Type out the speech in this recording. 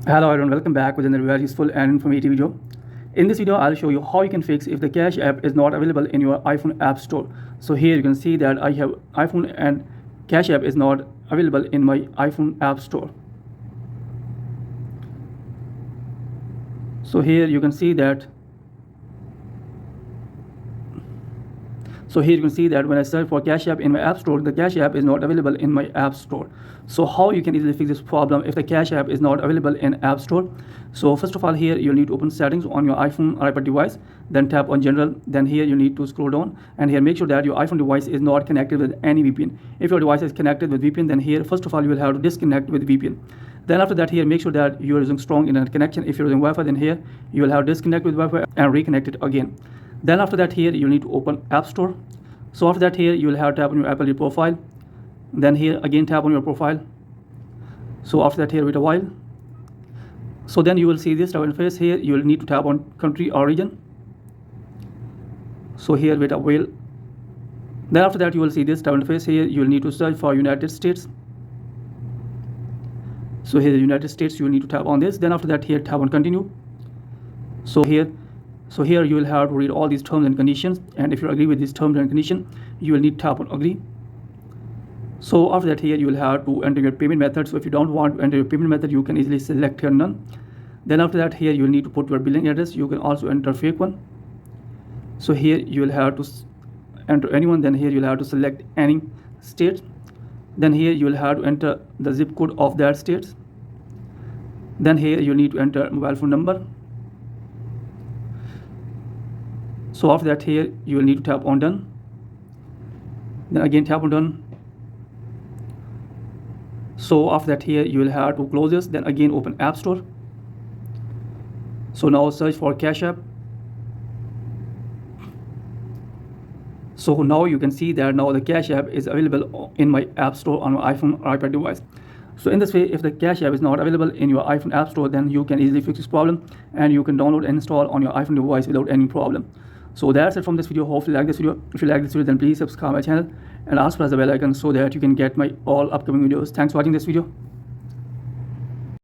Hello everyone, welcome back with another very useful and informative video. In this video, I'll show you how you can fix if the Cash app is not available in your iPhone App Store. So here you can see that I have iPhone and Cash app is not available in my iPhone App Store. So here you can see that when I search for Cash app in my App Store, the Cash app is not available in my App Store. So how you can easily fix this problem if the Cash app is not available in App Store? So first of all, here you'll need to open settings on your iPhone or iPad device, then tap on general, then here you need to scroll down, and here make sure that your iPhone device is not connected with any VPN. If your device is connected with VPN, then here first of all you will have to disconnect with VPN. Then after that, here make sure that you are using strong internet connection. If you're using Wi-Fi, then here you will have to disconnect with Wi-Fi and reconnect it again. Then after that, here you need to open App Store. So after that, here you will have to tap on your Apple profile, then here again tap on your profile. So after that, here wait a while. So then you will see this interface. Here you will need to tap on country or region. So here wait a while. Then after that, you will see this interface. Here you will need to search for United States. So here the United States, you will need to tap on this. Then after that, here tap on continue. So here you will have to read all these terms and conditions, and if you agree with these terms and conditions, you will need to tap on agree. So after that, here you will have to enter your payment method. So if you don't want to enter your payment method, you can easily select here none. Then after that, here you will need to put your billing address. You can also enter fake one. So here you will have to enter anyone. Then here you will have to select any state. Then here you will have to enter the zip code of that state. Then here you need to enter mobile phone number. So after that, here you will need to tap on done. Then again tap on done. So after that, here you will have to close this. Then again open App Store. So now search for Cash app. So now you can see that now the Cash app is available in my App Store on my iPhone or iPad device. So in this way, if the Cash app is not available in your iPhone App Store, then you can easily fix this problem and you can download and install on your iPhone device without any problem. So that's it from this video. Hopefully you like this video. If you like this video, then please subscribe my channel and also press the bell icon so that you can get my all upcoming videos. Thanks for watching this video.